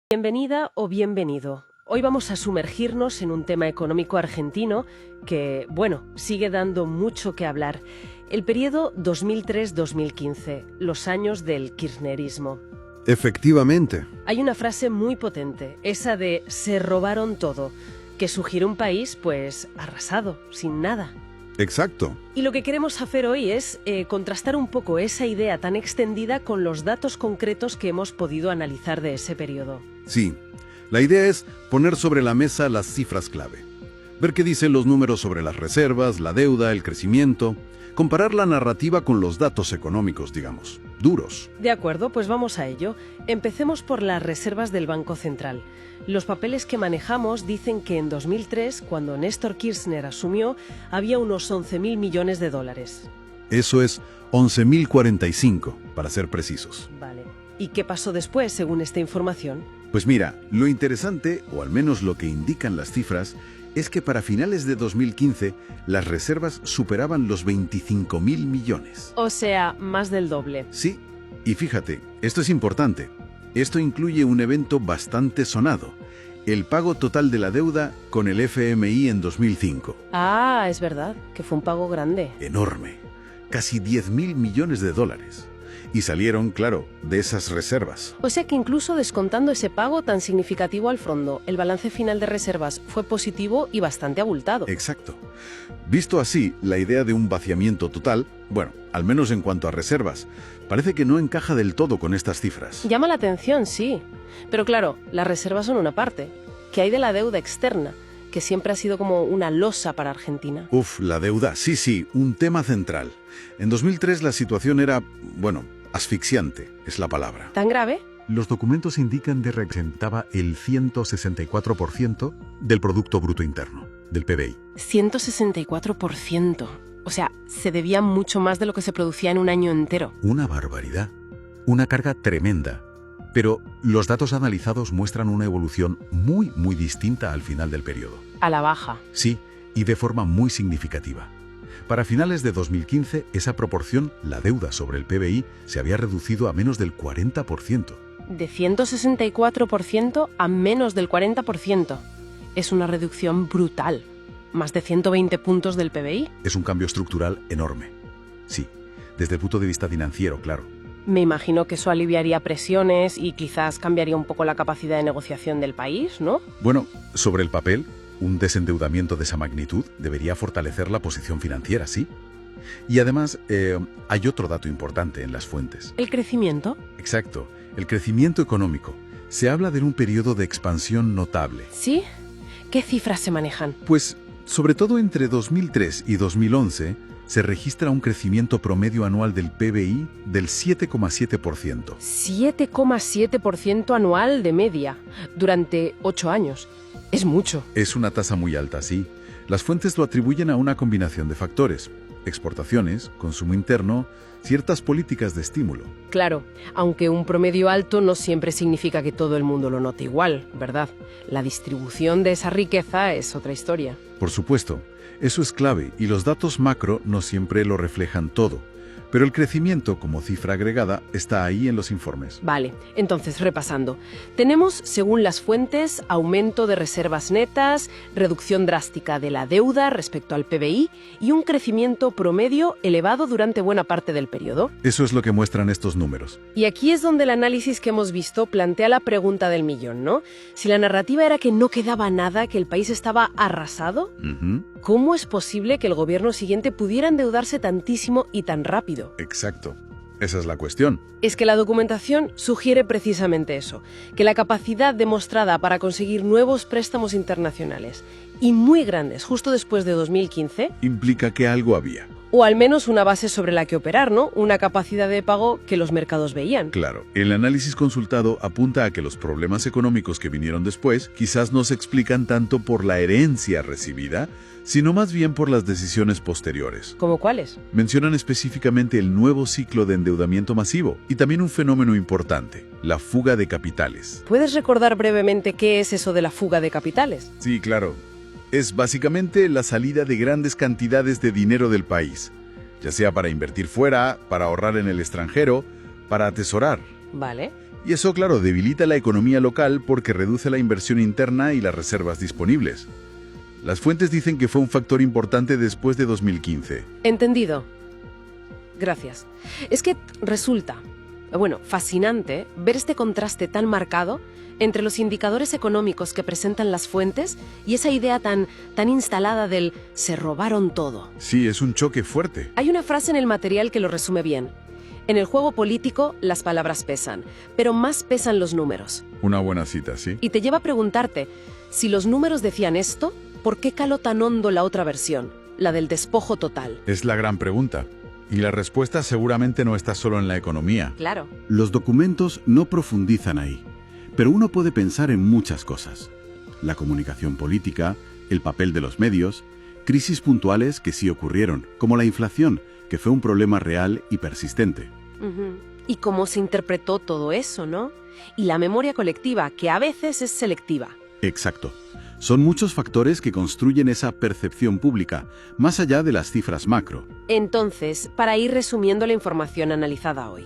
Bienvenida o bienvenido. Hoy vamos a sumergirnos en un tema económico argentino que, sigue dando mucho que hablar. El periodo 2003-2015, los años del kirchnerismo. Efectivamente. Hay una frase muy potente, esa de «se robaron todo», que sugiere un país, arrasado, sin nada. Exacto. Y lo que queremos hacer hoy es contrastar un poco esa idea tan extendida con los datos concretos que hemos podido analizar de ese periodo. Sí. La idea es poner sobre la mesa las cifras clave. Ver qué dicen los números sobre las reservas, la deuda, el crecimiento. Comparar la narrativa con los datos económicos, digamos, duros. De acuerdo, pues vamos a ello. Empecemos por las reservas del Banco Central. Los papeles que manejamos dicen que en 2003, cuando Néstor Kirchner asumió, había unos 11.000 millones de dólares. Eso es 11.045, para ser precisos. Vale. ¿Y qué pasó después, según esta información? Pues mira, lo interesante, o al menos lo que indican las cifras, es que para finales de 2015 las reservas superaban los 25.000 millones. O sea, más del doble. Sí, y fíjate, esto es importante. Esto incluye un evento bastante sonado, el pago total de la deuda con el FMI en 2005. Ah, es verdad, que fue un pago grande. Enorme, casi 10.000 millones de dólares. Y salieron, claro, de esas reservas. O sea que incluso descontando ese pago tan significativo al fondo, el balance final de reservas fue positivo y bastante abultado. Exacto. Visto así, la idea de un vaciamiento total, al menos en cuanto a reservas, parece que no encaja del todo con estas cifras. Llama la atención, sí. Pero claro, las reservas son una parte. ¿Qué hay de la deuda externa? Que siempre ha sido como una losa para Argentina. La deuda, sí, un tema central. En 2003 la situación era, asfixiante, es la palabra. ¿Tan grave? Los documentos indican que representaba el 164% del Producto Bruto Interno, del PBI. 164%. O sea, se debía mucho más de lo que se producía en un año entero. Una barbaridad. Una carga tremenda. Pero los datos analizados muestran una evolución muy distinta al final del periodo. A la baja. Sí, y de forma muy significativa. Para finales de 2015, esa proporción, la deuda sobre el PBI, se había reducido a menos del 40%. De 164% a menos del 40%. Es una reducción brutal. Más de 120 puntos del PBI. Es un cambio estructural enorme. Sí, desde el punto de vista financiero, claro. Me imagino que eso aliviaría presiones y quizás cambiaría un poco la capacidad de negociación del país, ¿no? Sobre el papel, un desendeudamiento de esa magnitud debería fortalecer la posición financiera, sí. Y además, hay otro dato importante en las fuentes. ¿El crecimiento? Exacto, el crecimiento económico. Se habla de un periodo de expansión notable. ¿Sí? ¿Qué cifras se manejan? Pues, sobre todo entre 2003 y 2011, se registra un crecimiento promedio anual del PBI del 7,7%. 7,7% anual de media, durante 8 años. Es mucho. Es una tasa muy alta, sí. Las fuentes lo atribuyen a una combinación de factores: exportaciones, consumo interno, ciertas políticas de estímulo. Claro, aunque un promedio alto no siempre significa que todo el mundo lo note igual, ¿verdad? La distribución de esa riqueza es otra historia. Por supuesto, eso es clave y los datos macro no siempre lo reflejan todo. Pero el crecimiento como cifra agregada está ahí en los informes. Vale, entonces repasando. Tenemos, según las fuentes, aumento de reservas netas, reducción drástica de la deuda respecto al PBI y un crecimiento promedio elevado durante buena parte del periodo. Eso es lo que muestran estos números. Y aquí es donde el análisis que hemos visto plantea la pregunta del millón, ¿no? Si la narrativa era que no quedaba nada, que el país estaba arrasado, ¿cómo es posible que el gobierno siguiente pudiera endeudarse tantísimo y tan rápido? Exacto. Esa es la cuestión. Es que la documentación sugiere precisamente eso, que la capacidad demostrada para conseguir nuevos préstamos internacionales y muy grandes justo después de 2015 implica que algo había. O al menos una base sobre la que operar, ¿no? Una capacidad de pago que los mercados veían. Claro, el análisis consultado apunta a que los problemas económicos que vinieron después quizás no se explican tanto por la herencia recibida, sino más bien por las decisiones posteriores. ¿Cómo cuáles? Mencionan específicamente el nuevo ciclo de endeudamiento masivo y también un fenómeno importante, la fuga de capitales. ¿Puedes recordar brevemente qué es eso de la fuga de capitales? Sí, claro. Es básicamente la salida de grandes cantidades de dinero del país, ya sea para invertir fuera, para ahorrar en el extranjero, para atesorar. Vale. Y eso, claro, debilita la economía local porque reduce la inversión interna y las reservas disponibles. Las fuentes dicen que fue un factor importante después de 2015. Entendido. Gracias. Es que resulta, fascinante ver este contraste tan marcado entre los indicadores económicos que presentan las fuentes y esa idea tan instalada del «se robaron todo». Sí, es un choque fuerte. Hay una frase en el material que lo resume bien. En el juego político, las palabras pesan, pero más pesan los números. Una buena cita, sí. Y te lleva a preguntarte, si los números decían esto, ¿por qué caló tan hondo la otra versión, la del despojo total? Es la gran pregunta. Y la respuesta seguramente no está solo en la economía. Claro. Los documentos no profundizan ahí, pero uno puede pensar en muchas cosas. La comunicación política, el papel de los medios, crisis puntuales que sí ocurrieron, como la inflación, que fue un problema real y persistente. Y cómo se interpretó todo eso, ¿no? Y la memoria colectiva, que a veces es selectiva. Exacto. Son muchos factores que construyen esa percepción pública, más allá de las cifras macro. Entonces, para ir resumiendo la información analizada hoy,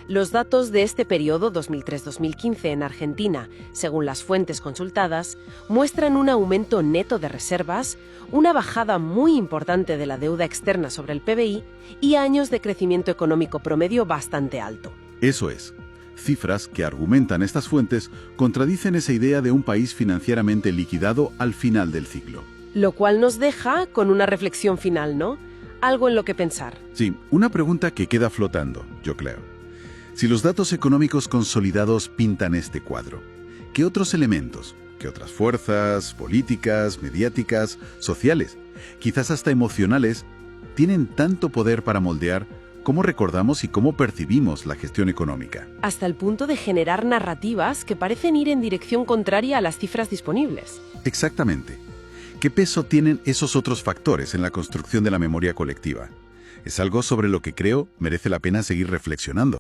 los datos de este periodo 2003-2015 en Argentina, según las fuentes consultadas, muestran un aumento neto de reservas, una bajada muy importante de la deuda externa sobre el PBI y años de crecimiento económico promedio bastante alto. Eso es. Cifras que argumentan estas fuentes contradicen esa idea de un país financieramente liquidado al final del ciclo. Lo cual nos deja con una reflexión final, ¿no? Algo en lo que pensar. Sí, una pregunta que queda flotando, yo creo. Si los datos económicos consolidados pintan este cuadro, ¿qué otros elementos, qué otras fuerzas, políticas, mediáticas, sociales, quizás hasta emocionales, tienen tanto poder para moldear cómo recordamos y cómo percibimos la gestión económica? Hasta el punto de generar narrativas que parecen ir en dirección contraria a las cifras disponibles. Exactamente. ¿Qué peso tienen esos otros factores en la construcción de la memoria colectiva? Es algo sobre lo que creo merece la pena seguir reflexionando.